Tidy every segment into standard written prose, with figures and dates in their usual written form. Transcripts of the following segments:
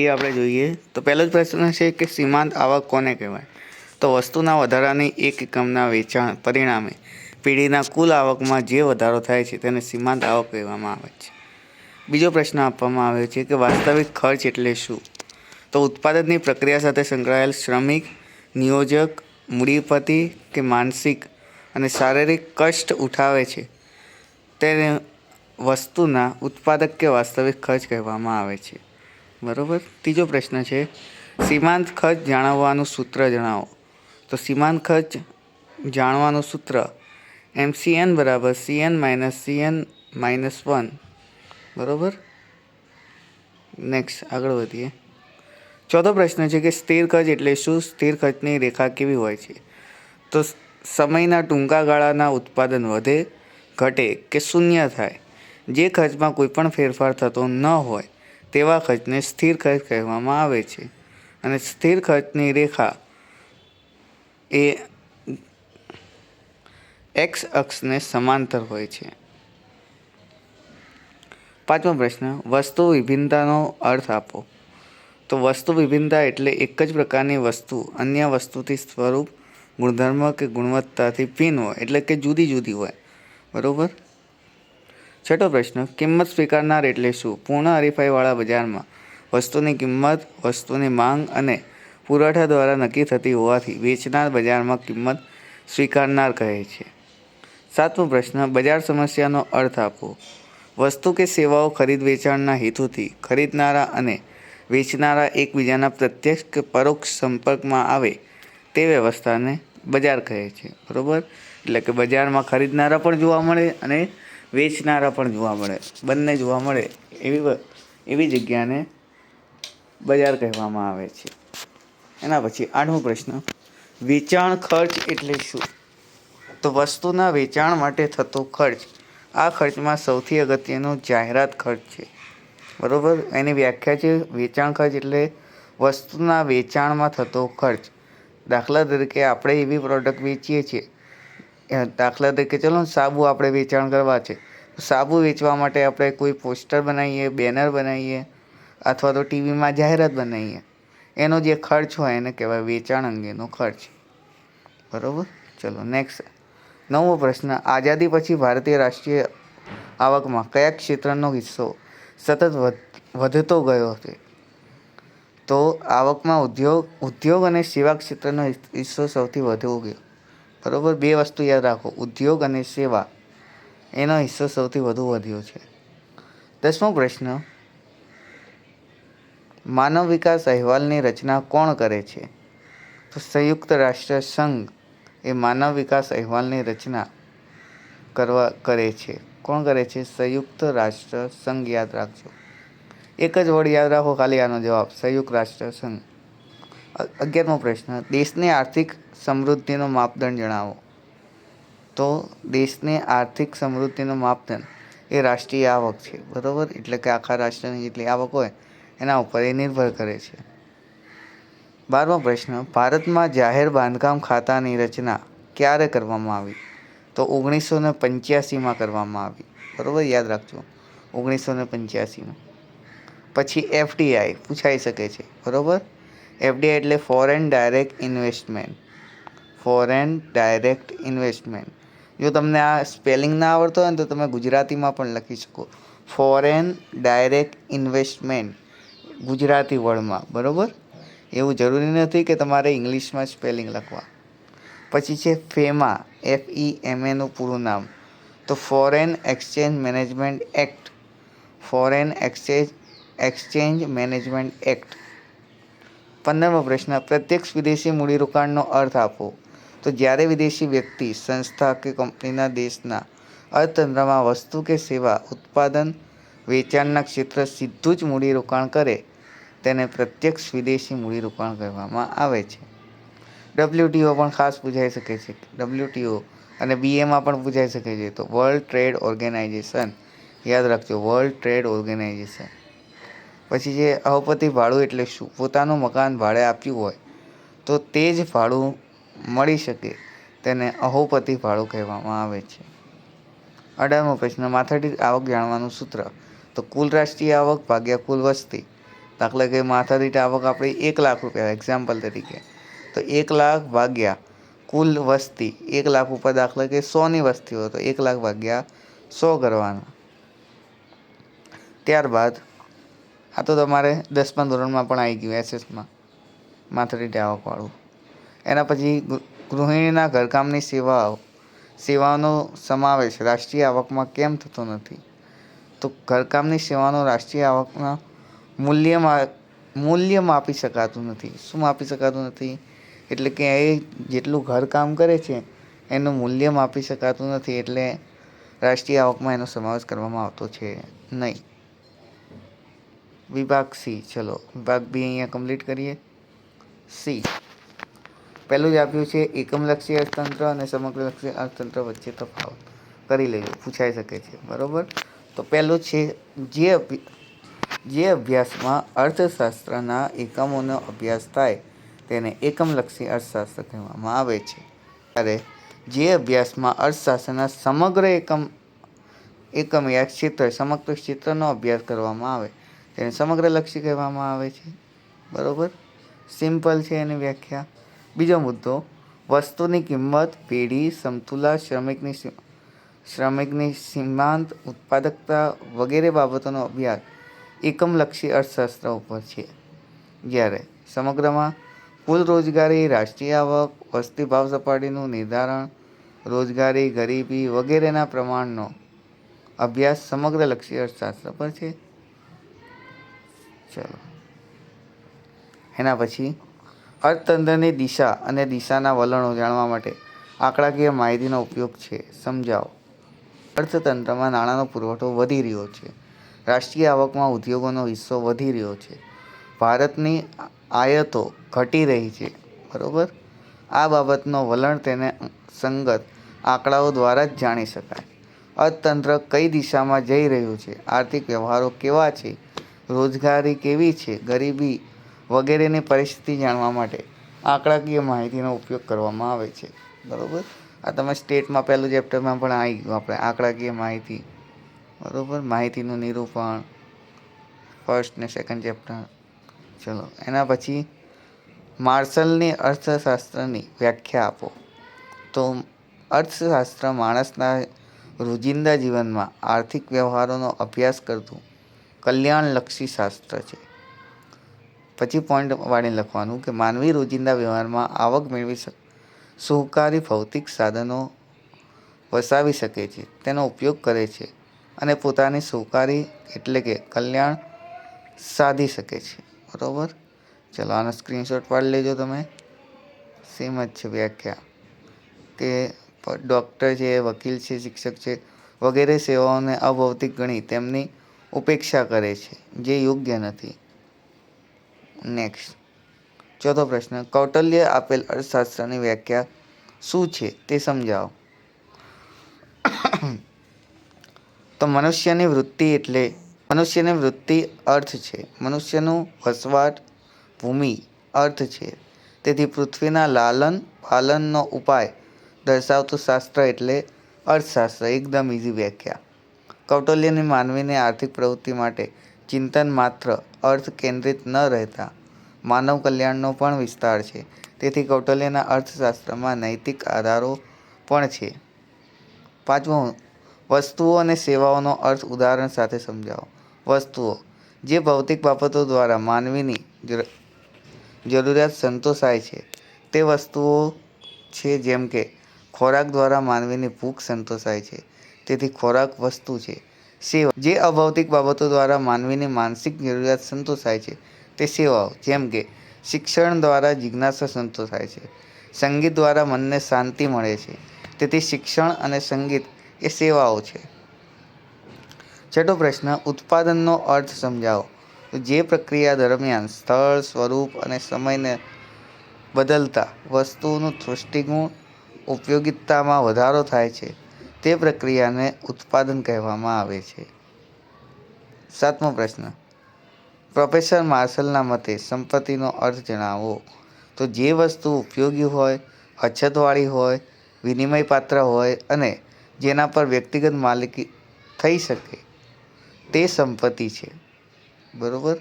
આપણે જોઈએ તો પહેલો જ પ્રશ્ન છે કે સીમાંત આવક કોને કહેવાય? તો વસ્તુના વધારાની એક એકમના વેચાણ પરિણામે પેઢીના કુલ આવકમાં જે વધારો થાય છે તેને સીમાંત આવક કહેવામાં આવે છે. બીજો પ્રશ્ન આપવામાં આવ્યો છે કે વાસ્તવિક ખર્ચ એટલે શું? તો ઉત્પાદનની પ્રક્રિયા સાથે સંકળાયેલ શ્રમિક, નિયોજક, મૂડીપતિ કે માનસિક અને શારીરિક કષ્ટ ઉઠાવે છે તેને વસ્તુના ઉત્પાદક કે વાસ્તવિક ખર્ચ કહેવામાં આવે છે. બરાબર. ત્રીજો પ્રશ્ન છે સીમાંત ખર્ચ જાણવાનું સૂત્ર જણાવો. તો સીમાંત ખર્ચ જાણવાનું સૂત્ર MCN બરાબર CN - CN - 1. બરાબર. નેક્સ્ટ આગળ વધીએ. ચોથો પ્રશ્ન છે કે સ્થિર ખર્ચ એટલે શું? સ્થિર ખર્ચની રેખા કેવી હોય છે? તો સમયના ટૂંકા ગાળાના ઉત્પાદન વધે, ઘટે કે શૂન્ય થાય, જે ખર્ચમાં કોઈ પણ ફેરફાર થતો ન હોય તેવા ખર્ચને સ્થિર ખર્ચ કહેવામાં આવે છે. અને સ્થિર ખર્ચની રેખા એ એક્સ અક્ષને સમાંતર હોય છે. પાંચમો પ્રશ્ન વસ્તુ વિભિન્નતાનો અર્થ આપો. તો વસ્તુ વિભિન્નતા એટલે એક જ પ્રકારની વસ્તુ અન્ય વસ્તુથી સ્વરૂપ, ગુણધર્મ કે ગુણવત્તાથી ભિન્ન હોય, એટલે કે જુદી જુદી હોય. બરાબર. છઠ્ઠો પ્રશ્ન કિંમત સ્વીકારનાર એટલે શું? પૂર્ણ હરીફાઈવાળા બજારમાં વસ્તુની કિંમત વસ્તુની માંગ અને પુરવઠા દ્વારા નક્કી થતી હોવાથી વેચનાર બજારમાં કિંમત સ્વીકારનાર કહે છે. સાતમો પ્રશ્ન બજાર સમસ્યાનો અર્થ આપો. વસ્તુ કે સેવાઓ ખરીદ વેચાણના હેતુથી ખરીદનારા અને વેચનારા એકબીજાના પ્રત્યક્ષ કે પરોક્ષ સંપર્કમાં આવે તે વ્યવસ્થાને બજાર કહે છે. બરાબર. એટલે કે બજારમાં ખરીદનારા પણ જોવા મળે અને વેચનારા પણ જોવા મળે, બંને જોવા મળે એવી જગ્યાને બજાર કહેવામાં આવે છે. એના પછી આઠમો પ્રશ્ન વેચાણ ખર્ચ એટલે શું? તો વસ્તુના વેચાણ માટે થતો ખર્ચ. આ ખર્ચમાં સૌથી અગત્યનો જાહેરાત ખર્ચ છે. બરાબર. એની વ્યાખ્યા છે વેચાણ ખર્ચ એટલે વસ્તુના વેચાણમાં થતો ખર્ચ. દાખલા તરીકે આપણે એવી પ્રોડક્ટ વેચીએ છીએ, દાખલા તરીકે ચલો સાબુ આપણે વેચાણ કરવા છે, સાબુ વેચવા માટે આપણે કોઈ પોસ્ટર બનાવીએ, બેનર બનાવીએ અથવા તો ટીવીમાં જાહેરાત બનાવીએ, એનો જે ખર્ચ હોય એને કહેવાય વેચાણ અંગેનો ખર્ચ. બરાબર. ચલો નેક્સ્ટ. નવમો પ્રશ્ન આઝાદી પછી ભારતીય રાષ્ટ્રીય આવકમાં કયા ક્ષેત્રનો હિસ્સો સતત વધતો ગયો છે? તો આવકમાં ઉદ્યોગ અને સેવા ક્ષેત્રનો હિસ્સો સૌથી વધુ ગયો. બરાબર. બે વસ્તુ યાદ રાખો, ઉદ્યોગ અને સેવા, એનો હિસ્સો સૌથી વધુ વધ્યો છે. દસમો પ્રશ્ન માનવ વિકાસ અહેવાલની રચના કોણ કરે છે? તો સંયુક્ત રાષ્ટ્ર સંઘ એ માનવ વિકાસ અહેવાલની રચના કરે છે. કોણ કરે છે? સંયુક્ત રાષ્ટ્ર સંઘ. યાદ રાખજો. એક જ વર્ડ યાદ રાખો ખાલી આનો જવાબ સંયુક્ત રાષ્ટ્ર સંઘ. 11મો પ્રશ્ન દેશની આર્થિક સમૃદ્ધિનો માપદંડ જણાવો. તો દેશની આર્થિક સમૃદ્ધિનો માપદંડ એ રાષ્ટ્રીય આવક છે. બરાબર. એટલે કે આખા રાષ્ટ્રની જેટલી આવક હોય એના ઉપર એ નિર્ભર કરે છે. 12મો પ્રશ્ન ભારતમાં જાહેર બાંધકામ ખાતાની રચના ક્યારે કરવામાં આવી? તો 1985માં કરવામાં આવી. બરાબર. યાદ રાખજો 1985માં. પછી FDI પૂછાઈ શકે છે. બરાબર. FDI એટલે foreign direct investment. Foreign direct investment. જો તમને આ સ્પેલિંગ ના આવડતો હોય ને તો તમે ગુજરાતીમાં પણ લખી શકો, ફોરેન ડાયરેક્ટ ઇન્વેસ્ટમેન્ટ ગુજરાતી વર્ડમાં. બરાબર. એવું જરૂરી નથી કે તમારે ઇંગ્લિશમાં સ્પેલિંગ લખવા. પછી છે ફેમા, FEMAનું પૂરું નામ. તો foreign exchange management act. Foreign exchange management act. 15મો પ્રશ્ન પ્રત્યક્ષ વિદેશી મૂડીરોકાણનો અર્થ આપો. તો જ્યારે વિદેશી વ્યક્તિ, સંસ્થા કે કંપનીના દેશના અર્થતંત્રમાં વસ્તુ કે સેવા ઉત્પાદન વેચાણના ક્ષેત્રે સીધું જ મૂડીરોકાણ કરે તેને પ્રત્યક્ષ વિદેશી મૂડીરોકાણ કહેવામાં આવે છે. WTO પણ ખાસ પૂછાઈ શકે છે. WTO અને BAમાં પણ પૂછાઈ શકે છે. તો વર્લ્ડ ટ્રેડ ઓર્ગેનાઇઝેશન. યાદ રાખજો વર્લ્ડ ટ્રેડ ઓર્ગેનાઇઝેશન. પછી જે અહોપતિ ભાડું એટલે શું? પોતાનું મકાન ભાડે આપ્યું હોય તો તે જ ભાડું મળી શકે તેને અહોપતિ ભાડું કહેવામાં આવે છે. 18મો પ્રશ્ન માથાદીઠ આવક જાણવાનું સૂત્ર. તો કુલ રાષ્ટ્રીય આવક ભાગ્યા કુલ વસ્તી. દાખલા કે માથાદીઠ આવક આપણી 1 લાખ રૂપિયા એક્ઝામ્પલ તરીકે, તો 1 લાખ ભાગ્યા કુલ વસ્તી 1 લાખ ઉપર દાખલા કે 100ની વસ્તી હોય તો 1 લાખ ભાગ્યા 100 કરવાના. ત્યારબાદ આ તો તમારે 10મા ધોરણમાં પણ આવી ગયું એસએસમાં માથાદીઠ આવકવાળું. એના પછી ગૃહિણીના ઘરકામની સેવાઓનો સમાવેશ રાષ્ટ્રીય આવકમાં કેમ થતો નથી? તો ઘરકામની સેવાનો રાષ્ટ્રીય આવકના મૂલ્ય માપી શકાતું નથી. શું માપી શકાતું નથી? એટલે કે એ જેટલું ઘરકામ કરે છે એનું મૂલ્ય માપી શકાતું નથી, એટલે રાષ્ટ્રીય આવકમાં એનો સમાવેશ કરવામાં આવતો છે નહીં. વિભાગ સી. ચલો વિભાગ બી અહીંયા કમ્પ્લીટ કરીએ. સી પહેલું જ આપ્યું છે એકમલક્ષી અર્થતંત્ર અને સમગ્રલક્ષી અર્થતંત્ર વચ્ચે તફાવત. કરી લેજો, પૂછાઈ શકે છે. બરાબર. તો પહેલું છે જે અભ્યાસમાં અર્થશાસ્ત્રના એકમોનો અભ્યાસ થાય તેને એકમલક્ષી અર્થશાસ્ત્ર કહેવામાં આવે છે. ત્યારે જે અભ્યાસમાં અર્થશાસ્ત્રના સમગ્ર એકમ યા સમગ્ર ક્ષેત્રનો અભ્યાસ કરવામાં આવે તેને સમગ્રલક્ષી કહેવામાં આવે છે. બરાબર, સિમ્પલ છે એની વ્યાખ્યા. બીજો મુદ્દો, વસ્તુની કિંમત, પેઢી, સમતુલા, શ્રમિકની સીમાંત ઉત્પાદકતા વગેરે બાબતોનો અભ્યાસ એકમલક્ષી અર્થશાસ્ત્ર ઉપર છે. જ્યારે સમગ્રમાં કુલ રોજગારી, રાષ્ટ્રીય આવક, વસ્તી ભાવ સપાટીનું નિર્ધારણ, રોજગારી, ગરીબી વગેરેના પ્રમાણનો અભ્યાસ સમગ્રલક્ષી અર્થશાસ્ત્ર પર છે. ચલો એના પછી અર્થતંત્રની દિશા અને દિશાના વલણો જાણવા માટે આંકડાકીય માહિતીનો ઉપયોગ છે. સમજાવો. અર્થતંત્રમાં નાણાંનો પુરવઠો વધી રહ્યો છે. રાષ્ટ્રીય આવકમાં ઉદ્યોગોનો હિસ્સો વધી રહ્યો છે. ભારતની આયાતો ઘટી રહી છે. બરાબર. આ બાબતનો વલણ તેને સંગત આંકડાઓ દ્વારા જ જાણી શકાય. અર્થતંત્ર કઈ દિશામાં જઈ રહ્યું છે, આર્થિક વ્યવહારો કેવા છે, રોજગારી કેવી છે, ગરીબી વગેરેની પરિસ્થિતિ જાણવા માટે આંકડાકીય માહિતીનો ઉપયોગ કરવામાં આવે છે. બરાબર. આ તમે સ્ટેટમાં પહેલું ચેપ્ટરમાં પણ આવી ગયું આપણે આંકડાકીય માહિતી. બરાબર, માહિતીનું નિરૂપણ ફર્સ્ટ ને સેકન્ડ ચેપ્ટર. ચલો એના પછી માર્શલની અર્થશાસ્ત્રની વ્યાખ્યા આપો. તો અર્થશાસ્ત્ર માણસના રોજિંદા જીવનમાં આર્થિક વ્યવહારોનો અભ્યાસ કરતું કલ્યાણલક્ષી શાસ્ત્ર છે. પછી પોઈન્ટ વાળીને લખવાનું કે માનવી રોજિંદા વ્યવહારમાં આવક મેળવી સુખાકારી ભૌતિક સાધનો વસાવી શકે છે, તેનો ઉપયોગ કરે છે અને પોતાની સુખાકારી એટલે કે કલ્યાણ સાધી શકે છે. બરાબર. ચલો આનો સ્ક્રીનશોટ પાડી લેજો તમે. સેમ જ છે વ્યાખ્યા કે ડૉક્ટર છે, વકીલ છે, શિક્ષક છે વગેરે સેવાઓને અભૌતિક ગણી તેમની ઉપેક્ષા કરે છે, જે યોગ્ય નથી. નેક્સ્ટ ચોથો પ્રશ્ન, કૌટિલ્ય આપેલ અર્થશાસ્ત્રની વ્યાખ્યા શું છે તે સમજાવો. તો મનુષ્યની વૃત્તિ અર્થ છે. મનુષ્યનું વસવાટ ભૂમિ અર્થ છે. તેથી પૃથ્વીના લાલન પાલનનો ઉપાય દર્શાવતું શાસ્ત્ર એટલે અર્થશાસ્ત્ર. એકદમ ઇઝી વ્યાખ્યા. કૌટિલ્યની માનવીની આર્થિક પ્રવૃત્તિ માટે ચિંતન માત્ર અર્થ કેન્દ્રિત ન રહેતા માનવ કલ્યાણનો પણ વિસ્તાર છે. તેથી કૌટિલ્યના અર્થશાસ્ત્રમાં નૈતિક આધારો પણ છે. પાંચમો, વસ્તુઓ અને સેવાઓનો અર્થ ઉદાહરણ સાથે સમજાવો. વસ્તુઓ જે ભૌતિક બાબતો દ્વારા માનવીની જરૂરિયાત સંતોષાય છે તે વસ્તુઓ છે. જેમ કે ખોરાક દ્વારા માનવીની ભૂખ સંતોષાય છે, તેથી ખોરાક વસ્તુ છે. સેવા જે અભૌતિક બાબતો દ્વારા માનવીની માનસિક જરૂરિયાત સંતોષાય છે તે સેવાઓ. જેમ કે શિક્ષણ દ્વારા જિજ્ઞાસા સંતોષાય છે, સંગીત દ્વારા મનને શાંતિ મળે છે, તેથી શિક્ષણ અને સંગીત એ સેવાઓ છે. છઠ્ઠો પ્રશ્ન, ઉત્પાદનનો અર્થ સમજાવો. જે પ્રક્રિયા દરમિયાન સ્થળ, સ્વરૂપ અને સમયને બદલતા વસ્તુઓનું દૃષ્ટિગુણ ઉપયોગિતામાં વધારો થાય છે તે પ્રક્રિયાને ઉત્પાદન કહેવામાં આવે છે. સાતમો પ્રશ્ન, પ્રોફેસર માર્શલના મતે સંપત્તિનો અર્થ જણાવો. તો જે વસ્તુ ઉપયોગી હોય, અછતવાળી હોય, વિનિમયપાત્ર હોય અને જેના પર વ્યક્તિગત માલિકી થઈ શકે તે સંપત્તિ છે. બરાબર.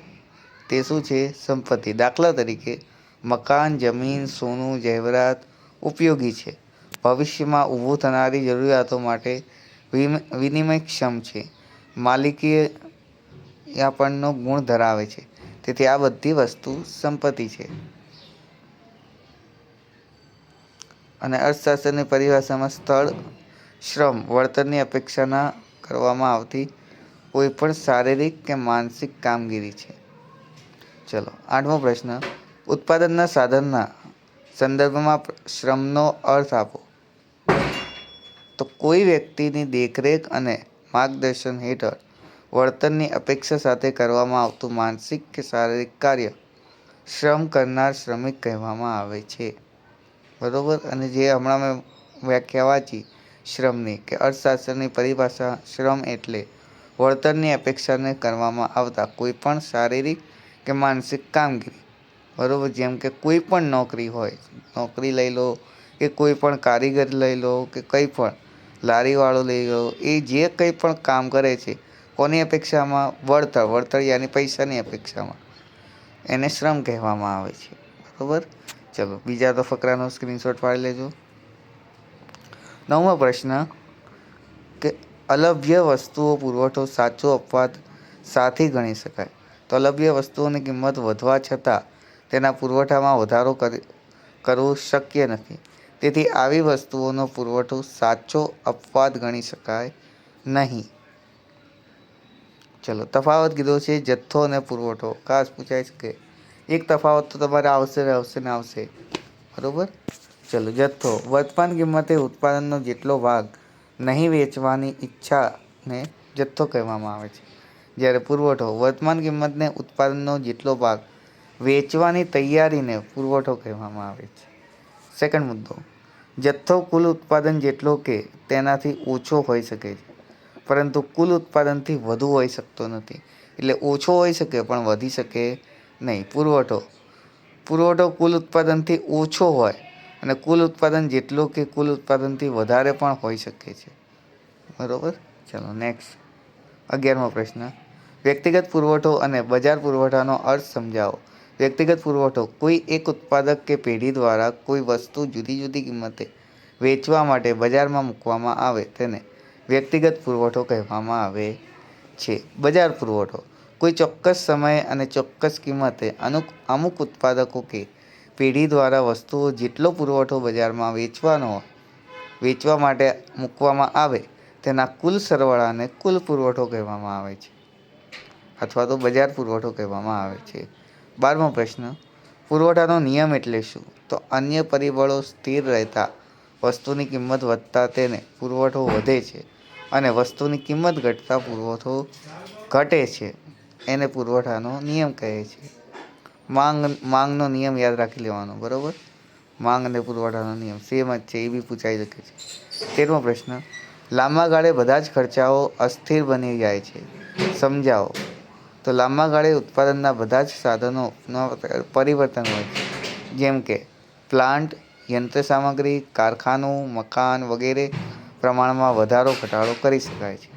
તે શું છે? સંપત્તિ. દાખલા તરીકે મકાન, જમીન, સોનું, જહેવરાત ઉપયોગી છે, ભવિષ્યમાં ઊભું થનારી જરૂરિયાતો માટે વિનિમયક્ષમ છે, માલિકીપણનો ગુણ ધરાવે છે. તેથી આ બધી વસ્તુ સંપત્તિ છે. અને અર્થશાસ્ત્રની પરિભાષામાં સ્થળ, શ્રમ, વળતરની અપેક્ષાના કરવામાં આવતી કોઈપણ શારીરિક કે માનસિક કામગીરી છે. ચલો 8મો પ્રશ્ન. ઉત્પાદનના સાધનના સંદર્ભમાં શ્રમનો અર્થ આપો. તો કોઈ વ્યક્તિની દેખરેખ અને માર્ગદર્શન હેઠળ વળતરની અપેક્ષા સાથે કરવામાં આવતું માનસિક કે શારીરિક કાર્ય શ્રમ કરનાર શ્રમિક કહેવામાં આવે છે. બરોબર. અને જે હમણાં મેં વ્યાખ્યા વાંચી શ્રમની કે અર્થશાસ્ત્રની પરિભાષા, શ્રમ એટલે વળતરની અપેક્ષાને કરવામાં આવતા કોઈપણ શારીરિક કે માનસિક કામગીરી. બરોબર. જેમ કે કોઈ પણ નોકરી હોય, નોકરી લઈ લો કે કોઈ પણ કારીગર લઈ લો કે કંઈ પણ લારીવાળો લઈ લો, એ જે કંઈ પણ કામ કરે છે કોની અપેક્ષામાં? વળતર યાની પૈસાની અપેક્ષામાં એને શ્રમ કહેવામાં આવે છે. બરોબર. ચલો બીજા તો ફકરાનો સ્ક્રીનશોટ પાડી લેજો. 9મો પ્રશ્ન કે અલભ્ય વસ્તુઓ પુરવઠો સાચો અપવાદ સાથી ગણી શકાય. તો અલભ્ય વસ્તુઓની કિંમત વધવા છતાં તેના પુરવઠામાં વધારો કરવો શક્ય નથી. તેથી આવી વસ્તુઓનો પુરવઠો સાચો અપવાદ ગણી શકાય નહીં. ચલો તફાવત કીધો છે જથ્થો અને પુરવઠો. ખાસ પૂછાય છે કે એક તફાવત તો તમારે આવશે. બરોબર. ચલો જથ્થો. વર્તમાન કિંમતે ઉત્પાદનનો જેટલો ભાગ નહીં વેચવાની ઈચ્છાને જથ્થો કહેવામાં આવે છે. જ્યારે પુરવઠો. વર્તમાન કિંમતને ઉત્પાદનનો જેટલો ભાગ વેચવાની તૈયારીને પુરવઠો કહેવામાં આવે છે. સેકન્ડ મુદ્દો. જથ્થો કુલ ઉત્પાદન જેટલો કે તેનાથી ઓછો હોઈ શકે છે, પરંતુ કુલ ઉત્પાદનથી વધુ હોઈ શકતો નથી. એટલે ઓછો હોઈ શકે પણ વધી શકે નહીં. પુરવઠો કુલ ઉત્પાદનથી ઓછો હોય અને કુલ ઉત્પાદન જેટલો કે કુલ ઉત્પાદનથી વધારે પણ હોઈ શકે છે. બરોબર. ચલો નેક્સ્ટ 11મો પ્રશ્ન. વ્યક્તિગત પુરવઠો અને બજાર પુરવઠાનો અર્થ સમજાવો. વ્યક્તિગત પુરવઠો. કોઈ એક ઉત્પાદક કે પેઢી દ્વારા કોઈ વસ્તુ જુદી જુદી કિંમતે વેચવા માટે બજારમાં મૂકવામાં આવે તેને વ્યક્તિગત પુરવઠો કહેવામાં આવે છે. બજાર પુરવઠો. કોઈ ચોક્કસ સમયે અને ચોક્કસ કિંમતે અમુક ઉત્પાદકો કે પેઢી દ્વારા વસ્તુઓ જેટલો પુરવઠો બજારમાં વેચવા માટે મૂકવામાં આવે તેના કુલ સરવાળાને કુલ પુરવઠો કહેવામાં આવે છે, અથવા તો બજાર પુરવઠો કહેવામાં આવે છે. 12મો પ્રશ્ન. પુરવઠાનો નિયમ એટલે શું? તો અન્ય પરિબળો સ્થિર રહેતા વસ્તુની કિંમત વધતા તેને પુરવઠો વધે છે અને વસ્તુની કિંમત ઘટતા પુરવઠો ઘટે છે. એને પુરવઠાનો નિયમ કહે છે. માંગનો નિયમ યાદ રાખી લેવાનો. બરોબર. માંગ અને પુરવઠાનો નિયમ સેમ જ છે, એ બી પૂછાઈ શકે છે. 13મો પ્રશ્ન. લાંબા ગાળે બધા જ ખર્ચાઓ અસ્થિર બની જાય છે, સમજાવો. તો લાંબા ગાળે ઉત્પાદનના બધા જ સાધનોમાં પરિવર્તન હોય છે, જેમ કે પ્લાન્ટ, યંત્રસામગ્રી, કારખાનું, મકાન વગેરે પ્રમાણમાં વધારો ઘટાડો કરી શકાય છે.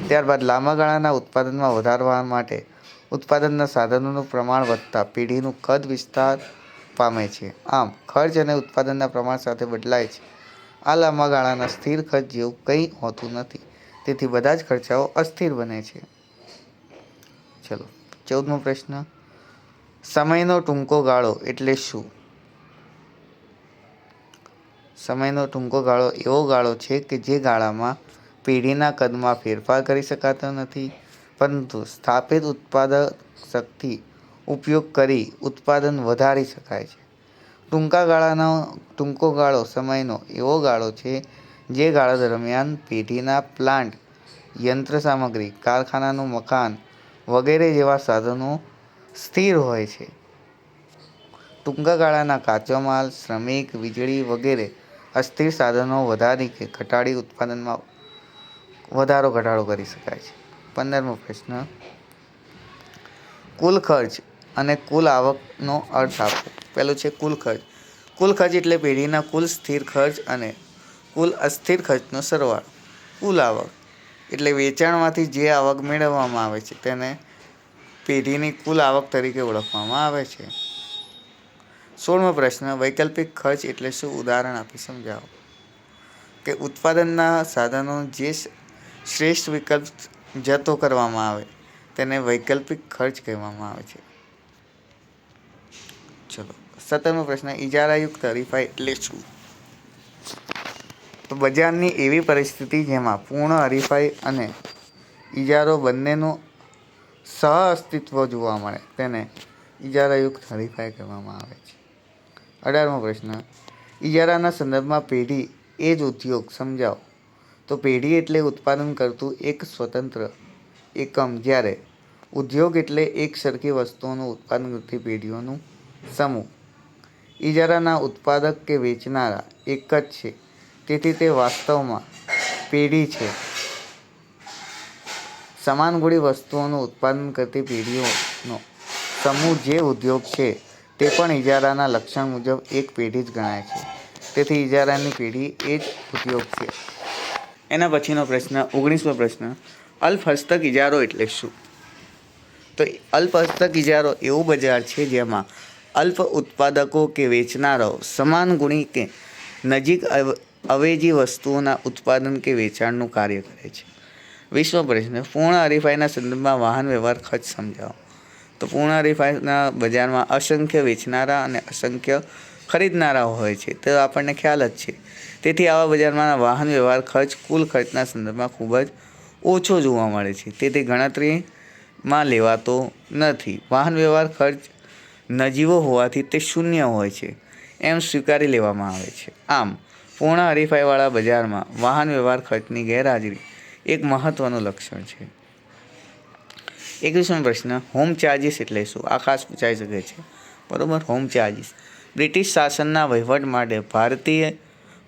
ત્યારબાદ લાંબા ગાળાના ઉત્પાદનમાં વધારવા માટે ઉત્પાદનના સાધનોનું પ્રમાણ વધતા પેઢીનું કદ વિસ્તાર પામે છે. આમ ખર્ચ અને ઉત્પાદનના પ્રમાણ સાથે બદલાય છે. આ લાંબા ગાળાના સ્થિર ખર્ચ જેવું કંઈ હોતું નથી, તેથી બધા જ ખર્ચાઓ અસ્થિર બને છે. ચલો 14મો પ્રશ્ન. સમયનો ટૂંકો ગાળો એટલે શું? સમયનો ટૂંકો ગાળો એવો ગાળો છે કે જે ગાળામાં પેઢીના કદમાં ફેરફાર કરી શકાતો નથી, પરંતુ સ્થાપિત ઉત્પાદક શક્તિ ઉપયોગ કરી ઉત્પાદન વધારી શકાય છે. ટૂંકો ગાળો સમયનો એવો ગાળો છે જે ગાળા દરમિયાન પેઢીના પ્લાન્ટ, યંત્રસામગ્રી, કારખાનાનું મકાન વગેરે જેવા સાધનો સ્થિર હોય છે. ટૂંકા ગાળાના કાચો માલ, શ્રમિક, વીજળી વગેરે અસ્થિર સાધનો વધારી કે ઘટાડી ઉત્પાદનમાં વધારો ઘટાડો કરી શકાય છે. 15મો પ્રશ્ન. કુલ ખર્ચ અને કુલ આવકનો અર્થ આપો. પહેલું છે કુલ ખર્ચ. કુલ ખર્ચ એટલે પેઢીના કુલ સ્થિર ખર્ચ અને કુલ અસ્થિર ખર્ચનો સરવાળો. કુલ આવક એટલે વેચાણમાંથી જે આવક મેળવવામાં આવે છે તેને પેઢીની કુલ આવક તરીકે ઓળખવામાં આવે છે. 16મો પ્રશ્ન, વૈકલ્પિક ખર્ચ એટલે શું? ઉદાહરણ આપી સમજાવો. કે ઉત્પાદનના સાધનો જે શ્રેષ્ઠ વિકલ્પ જતો કરવામાં આવે તેને વૈકલ્પિક ખર્ચ કહેવામાં આવે છે. ચલો 17મો પ્રશ્ન, ઇજારાયુક્ત હરીફાઈ એટલે શું? તો બજારની એવી પરિસ્થિતિ જેમાં પૂર્ણ હરીફાઈ અને ઇજારો બંનેનું સહઅસ્તિત્વ જોવા મળે તેને ઇજારાયુક્ત હરીફાઈ કહેવામાં આવે છે. 18મો પ્રશ્ન, ઇજારાના સંદર્ભમાં પેઢી એ જ ઉદ્યોગ સમજાવો. તો પેઢી એટલે ઉત્પાદન કરતું એક સ્વતંત્ર એકમ, જ્યારે ઉદ્યોગ એટલે એક સરખી વસ્તુઓનું ઉત્પાદન કરતી પેઢીઓનું સમૂહ. ઇજારાના ઉત્પાદક કે વેચનારા એક જ છે, તેથી તે વાસ્તવમાં પેઢી છે. સમાન ગુણી વસ્તુઓનું ઉત્પાદન કરતી પેઢીઓનો સમૂહ જે ઉદ્યોગ છે તે પણ ઇજારાના લક્ષણ મુજબ એક પેઢી જ ગણાય છે. તેથી ઇજારાની પેઢી એ જ ઉદ્યોગ છે. એના પછીનો પ્રશ્ન 19મો પ્રશ્ન, અલ્પ-હસ્તક ઇજારો એટલે શું? તો અલ્પ-હસ્તક ઇજારો એવું બજાર છે જેમાં અલ્પ ઉત્પાદકો કે વેચનારાઓ સમાન ગુણી કે નજીક અવેજી વસ્તુઓના ઉત્પાદન કે વેચાણનું કાર્ય કરે છે. 20મો પ્રશ્ન, પૂર્ણ હરીફાઈના સંદર્ભમાં વાહન વ્યવહાર ખર્ચ સમજાવો. તો પૂર્ણ હરીફાઈના બજારમાં અસંખ્ય વેચનારા અને અસંખ્ય ખરીદનારાઓ હોય છે તો આપણને ખ્યાલ જ છે. તેથી આવા બજારમાં વાહન વ્યવહાર ખર્ચ કુલ ખર્ચના સંદર્ભમાં ખૂબ જ ઓછો જોવા મળે છે. તેથી ગણતરીમાં લેવાતો નથી. વાહન વ્યવહાર ખર્ચ નજીવો હોવાથી તે શૂન્ય હોય છે એમ સ્વીકારી લેવામાં આવે છે. આમ પૂર્ણ હરીફાઈવાળા બજારમાં વાહન વ્યવહાર ખર્ચની ગેરહાજરી એક મહત્વનું લક્ષણ છે. 21મો પ્રશ્ન, હોમ ચાર્જિસ એટલે શું? આ ખાસ પૂછાઈ શકે છે. બરોબર. હોમ ચાર્જિસ બ્રિટિશ શાસનના વહીવટ માટે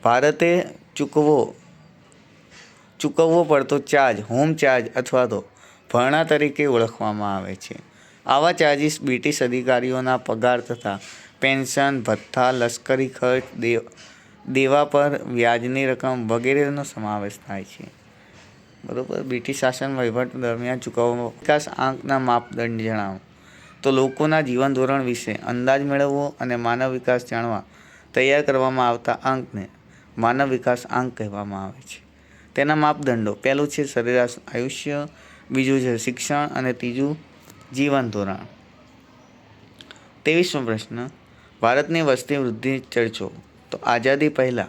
ભારતે ચૂકવવો પડતો ચાર્જ હોમ ચાર્જ અથવા તો ભરણા તરીકે ઓળખવામાં આવે છે. આવા ચાર્જિસ બ્રિટિશ અધિકારીઓના પગાર તથા પેન્શન, ભથ્થા, લશ્કરી ખર્ચ, દેવા પર વ્યાજની રકમ વગેરેનો સમાવેશ થાય છે. બરોબર. બ્રિટિશ શાસન વહીવટ દરમિયાન ચૂકવવામાં વિકાસ આંકના માપદંડ જણાવો. તો લોકોના જીવન ધોરણ વિશે અંદાજ મેળવવો અને માનવ વિકાસ જાણવા તૈયાર કરવામાં આવતા આંકને માનવ વિકાસ આંક કહેવામાં આવે છે. તેના માપદંડો, પહેલું છે સરેરાશ આયુષ્ય, બીજું છે શિક્ષણ અને ત્રીજું જીવન ધોરણ. 23મો પ્રશ્ન, ભારતની વસ્તી વૃદ્ધિ ચર્ચો. તો આઝાદી પહેલાં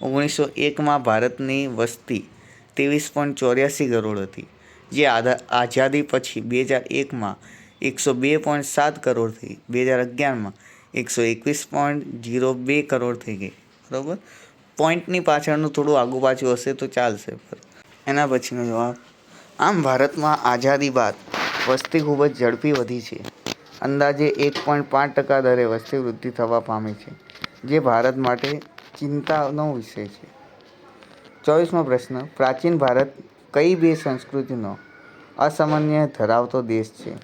1901માં ભારતની વસ્તી 23.84 કરોડ હતી, જે આઝાદી પછી 2001માં 102.7 કરોડ થઈ, 2011માં 121.02 કરોડ થઈ ગઈ. બરાબર. પોઈન્ટની પાછળનું થોડું આગુ પાછું હશે તો ચાલશે. એના પછીનો જવાબ, આમ ભારતમાં આઝાદી બાદ વસ્તી ખૂબ જ ઝડપી વધી છે. અંદાજે 1.5% દરે વસ્તી વૃદ્ધિ થવા પામી છે, જે ભારત માટે ચિંતાનો વિષય છે. 24મો પ્રશ્ન, પ્રાચીન ભારત કઈ બે સંસ્કૃતિનો અસમન્વય ધરાવતો દેશ છે?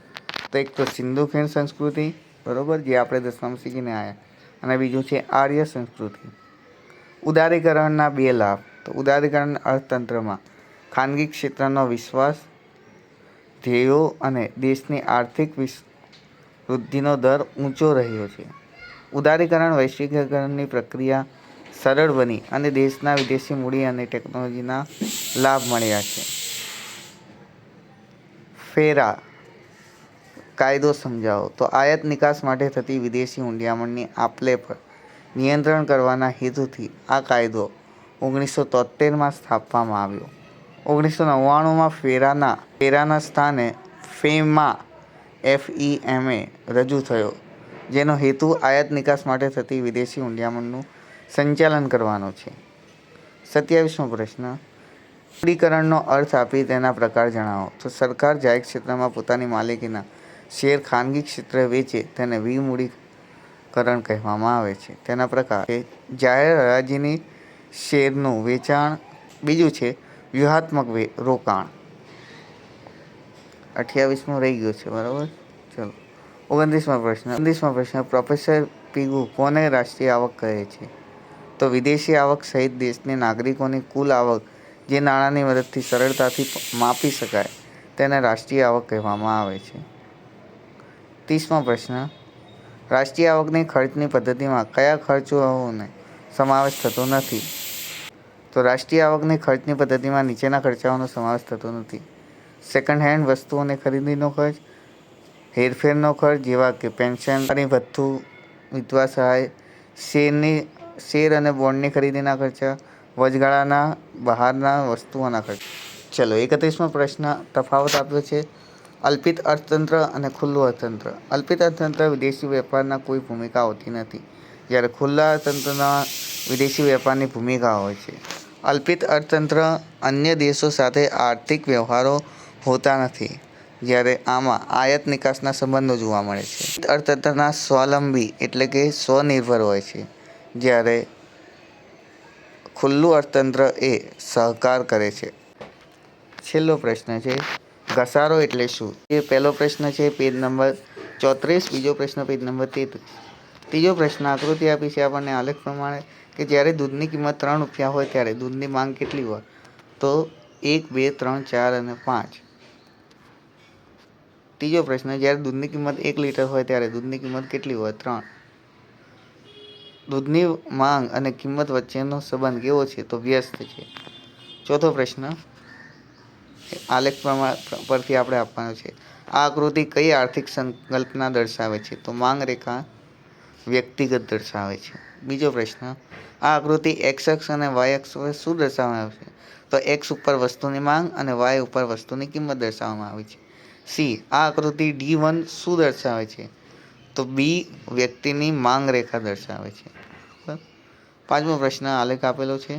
તો એક તો સિંધુ ખીણ સંસ્કૃતિ, બરોબર, જે આપણે 10માં શીખીને આવ્યા, અને બીજું છે આર્ય સંસ્કૃતિ. ઉદારીકરણના બે લાભ. તો ઉદારીકરણ અર્થતંત્રમાં ખાનગી ક્ષેત્રનો વિશ્વાસ, ધ્યેયો અને દેશની આર્થિક વૃદ્ધિનો દર ઊંચો રહ્યો છે. ઉદારીકરણ વૈશ્વિકીકરણની પ્રક્રિયા સરળ બની અને દેશના વિદેશી મૂડી અને ટેકનોલોજીના લાભ મળ્યા છે. ફેરા કાયદો સમજાવો. તો આયાત નિકાસ માટે થતી વિદેશી હુંડિયામણની આપ-લે પર નિયંત્રણ કરવાના હેતુથી આ કાયદો 1973માં સ્થાપવામાં આવ્યો. 1999માં ફેરાના સ્થાને FEMA રજૂ થયો, જેનો હેતુ આયાત નિકાસ માટે થતી વિદેશી હુંડિયામણનું સંચાલન કરવાનો છે. 27મો પ્રશ્ન, વિમુદ્રીકરણનો અર્થ આપી તેના પ્રકાર જણાવો. તો સરકાર જાહેર ક્ષેત્રમાં પોતાની માલિકીના શેર ખાનગી ક્ષેત્રે વેચે તેને વિમુદ્રીકરણ કહેવામાં આવે છે. તેના પ્રકાર છે જાહેર હરાજીની શેરનું વેચાણ, બીજું છે વ્યૂહાત્મક રોકાણ. 28મો રહી ગયો છે. બરાબર. ચલો 29મો પ્રશ્ન, પ્રોફેસર પીગુ કોને રાષ્ટ્રીય આવક કહે છે? તો વિદેશી આવક સહિત દેશની નાગરિકોની કુલ આવક જે નાણાંની મદદથી સરળતાથી માપી શકાય તેને રાષ્ટ્રીય આવક કહેવામાં આવે છે. 30મો પ્રશ્ન, રાષ્ટ્રીય આવકની ખર્ચની પદ્ધતિમાં કયા ખર્ચોનો સમાવેશ થતો નથી? તો રાષ્ટ્રીય આવકની ખર્ચની પદ્ધતિમાં નીચેના ખર્ચાઓનો સમાવેશ થતો નથી: સેકન્ડ હેન્ડ વસ્તુઓની ખરીદીનો ખર્ચ, હેરફેરનો ખર્ચ જેવા કે પેન્શન, ભથ્થું, વિધવા સહાય, શેર અને બોન્ડની ખરીદીના ખર્ચા, વચગાળાના બહારના વસ્તુઓના ખર્ચ. ચલો 31મો પ્રશ્ન તફાવત આપ્યો છે. અલ્પિત અર્થતંત્ર અને ખુલ્લું અર્થતંત્ર. અલ્પિત અર્થતંત્ર વિદેશી વેપારમાં કોઈ ભૂમિકા હોતી નથી, જ્યારે ખુલ્લા અર્થતંત્રમાં વિદેશી વેપારની ભૂમિકા હોય છે. અલ્પિત અર્થતંત્ર અન્ય દેશો સાથે આર્થિક વ્યવહારો હોતા નથી, જ્યારે આમાં આયાત નિકાસના સંબંધો જોવા મળે છે. અલ્પિત અર્થતંત્રના સ્વાવલંબી એટલે કે સ્વનિર્ભર હોય છે, જ્યારે ખુલ્લું અર્થતંત્ર એ સહકાર કરે છે. છેલ્લો પ્રશ્ન છે, ઘસારો એટલે શું? એ પહેલો પ્રશ્ન છે પેજ નંબર 34, બીજો પ્રશ્ન પેજ નંબર 33. ત્રીજો પ્રશ્ન આકૃતિ આપી છે આપણને આલેખ પ્રમાણે કે જ્યારે દૂધની કિંમત 3 રૂપિયા હોય ત્યારે દૂધની માંગ કેટલી હોય? તો 1, 2, 3, 4 અને 5. ત્રીજો પ્રશ્ન, જ્યારે દૂધની કિંમત 1 લીટર હોય ત્યારે દૂધની કિંમત કેટલી હોય? 3. દૂધની માંગ અને કિંમત વચ્ચેનો સંબંધ કેવો છે? તો વ્યસ્ત છે. ચોથો પ્રશ્ન આલેખ પરથી આપણે આપવાનો છે. આ આકૃતિ કઈ આર્થિક સંકલ્પના દર્શાવે છે? તો માંગ રેખા વ્યક્તિગત દર્શાવે છે. બીજો પ્રશ્ન, આ આકૃતિ x અક્ષ અને y અક્ષ પર શું દર્શાવવામાં આવે છે? તો x ઉપર વસ્તુની માંગ અને y ઉપર વસ્તુની કિંમત દર્શાવવામાં આવી છે. સી, આ આકૃતિ D1 શું દર્શાવે છે? તો બી વ્યક્તિની માંગ રેખા દર્શાવે છે. પાંચમો પ્રશ્ન આલેખ આપેલો છે.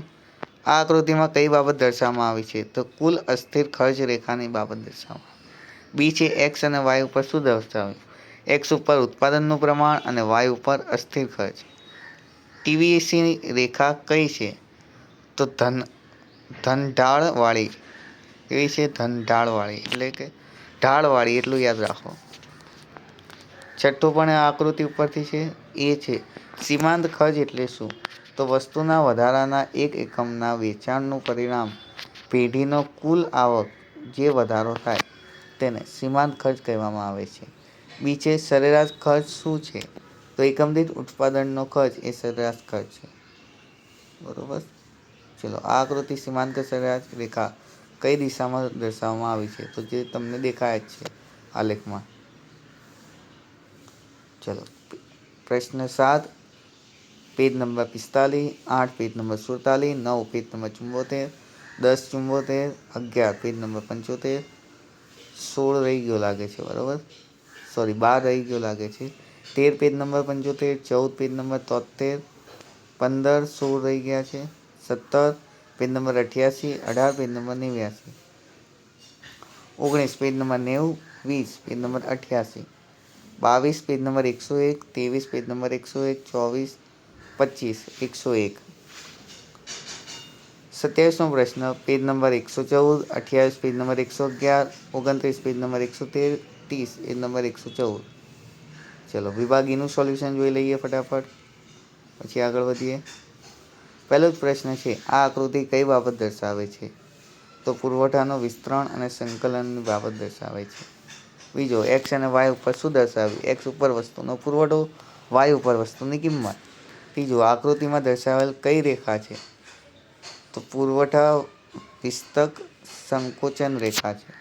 આ આકૃતિમાં કઈ બાબત દર્શાવવામાં આવી છે? તો કુલ અસ્થિર ખર્ચ રેખાની બાબત દર્શાવવામાં. બી છે એક્સ અને વાય ઉપર શું દર્શાવ્યું? એક્સ ઉપર ઉત્પાદનનું પ્રમાણ અને વાય ઉપર અસ્થિર ખર્ચ. ટીવીસી રેખા કઈ છે? તો ધનઢાળવાળી. કેવી છે? ધનઢાળવાળી એટલે કે ઢાળવાળી, એટલું યાદ રાખો. છઠ્ઠો પણ આ આકૃતિ ઉપરથી છે. એ છે સીમાંત ખર્ચ એટલે શું? તો વસ્તુના વધારાના એક એકમના વેચાણનું પરિણામ પેઢીનો કુલ આવક જે વધારો થાય તેને સીમાંત ખર્ચ કહેવામાં આવે છે. બી છે સરેરાશ ખર્ચ શું છે? તો એકમ દીઠ ઉત્પાદનનો ખર્ચ એ સરેરાશ ખર્ચ છે. બરોબર. ચલો આ આકૃતિ સીમાંત સરેરાશ રેખા કઈ દિશામાં દર્શાવવામાં આવી છે? તો જે તમને દેખાય જ છે આલેખમાં. ચલો પ્રશ્ન 7 page number 45, 8 page number 47, 9 page number 74, 10 74, 11 page number 75, 16 રહી ગયો લાગે છે. બરાબર, સોરી 12 રહી ગયો લાગે છે. 13 પેજ નંબર 75, 14 પેજ નંબર 73, 15, 16 રહી ગયા છે. 17 page number 88, 18 page number 89, 19 page number 90, 20 page number 88, 22 page number 101, 23 page number 101, 24, 25, 101. 27મો પ્રશ્ન page number 114, 28 page number 111, 29 page number 113, 30 page number 114. ચલો વિભાગીનું સોલ્યુશન જોઈ લઈએ ફટાફટ, પછી આગળ વધીએ. પહેલો જ પ્રશ્ન છે, આ આકૃતિ કઈ બાબત દર્શાવે છે? તો પુરવઠાનો વિસ્તરણ અને સંકલનની બાબત દર્શાવે છે. બીજો, એક્સ અને વાય ઉપર શું દર્શાવ્યું? એક્સ ઉપર વસ્તુનો પુરવઠો, વાય ઉપર વસ્તુની કિંમત. ત્રીજો, આકૃતિમાં દર્શાવેલ કઈ રેખા છે? તો પુરવઠા વિસ્તક સંકોચન રેખા છે.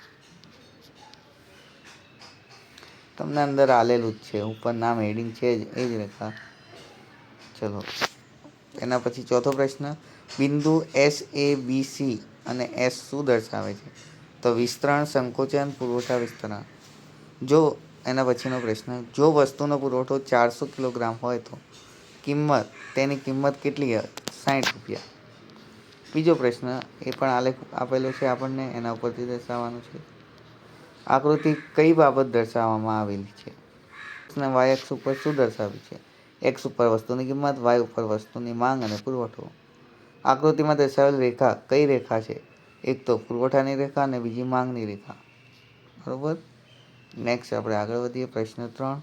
તમને અંદર આલેલું જ છે, ઉપર નામ હેડિંગ છે જ, એ જ રેખા. ચલો એના પછી ચોથો પ્રશ્ન, બિંદુ SABC અને S શું દર્શાવે છે? તો વિસ્તરણ, સંકોચન, પુરવઠા વિસ્તરણ. જો એના પછીનો પ્રશ્ન, જો વસ્તુનો પુરવઠો 400 કિલોગ્રામ હોય તો તેની કિંમત કેટલી હોય? 60 રૂપિયા. બીજો પ્રશ્ન એ પણ આલેખ આપેલો છે આપણને, એના ઉપરથી દર્શાવવાનું છે. આકૃતિ કઈ બાબત દર્શાવવામાં આવેલી છે? વાય અક્ષ ઉપર શું દર્શાવ્યું છે? એક્સ ઉપર વસ્તુની કિંમત, વાય ઉપર વસ્તુની માંગ અને પુરવઠો. આકૃતિમાં દર્શાવેલ રેખા કઈ રેખા છે? એક તો પુરવઠાની રેખા અને બીજી માંગની રેખા. બરોબર. નેક્સ્ટ આપણે આગળ વધીએ. પ્રશ્ન 3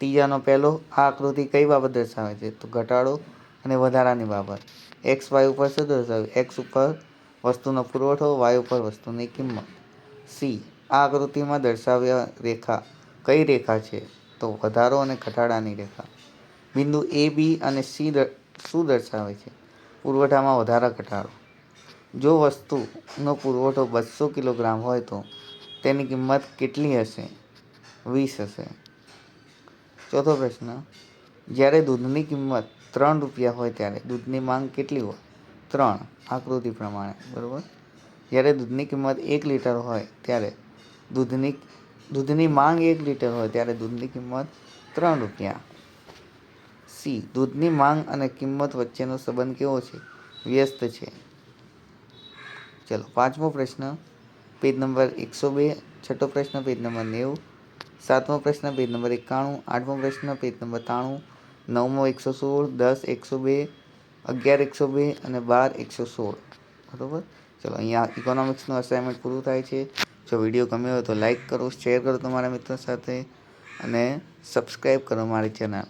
ત્રીજાનો પહેલો, આ આકૃતિ કઈ બાબત દર્શાવે છે? તો ઘટાડો અને વધારાની બાબત. એક્સ વાય ઉપર શું દર્શાવ્યું? એક્સ ઉપર વસ્તુનો પુરવઠો, વાય ઉપર વસ્તુની કિંમત. સી, આ આકૃતિમાં દર્શાવ્યા રેખા કઈ રેખા છે? તો વધારો અને ઘટાડાની રેખા. બિંદુ એ, બી અને સી શું દર્શાવે છે? પુરવઠામાં વધારા ઘટાડો. જો વસ્તુનો પુરવઠો 200 કિલોગ્રામ હોય તો તેની કિંમત કેટલી હશે? 20 હશે. ચોથો પ્રશ્ન, જ્યારે દૂધની કિંમત 3 રૂપિયા હોય ત્યારે દૂધની માંગ કેટલી હોય? 3, આકૃતિ પ્રમાણે. બરાબર. જ્યારે દૂધની કિંમત 1 લીટર હોય ત્યારે દૂધની માંગ 1 લીટર હોય ત્યારે દૂધની કિંમત 3 રૂપિયા. સી, દૂધની માંગ અને કિંમત વચ્ચેનો સંબંધ કેવો છે? વ્યસ્ત છે. ચલો, પાંચમો પ્રશ્ન પેજ નંબર 102, છઠ્ઠો પ્રશ્ન પેજ નંબર 90, સાતમો પ્રશ્ન પેજ નંબર 91, આઠમો પ્રશ્ન પેજ નંબર 93, નવમો 116, 10 102, 11 102 અને 12 116. બરાબર. ચલો, અહીંયા ઇકોનોમિક્સનું અસાઇનમેન્ટ પૂરું થાય છે. જો વિડીયો ગમ્યો હોય તો લાઈક કરો, શેર કરો તમારા મિત્રો સાથે અને સબસ્ક્રાઈબ કરો મારી ચેનલ.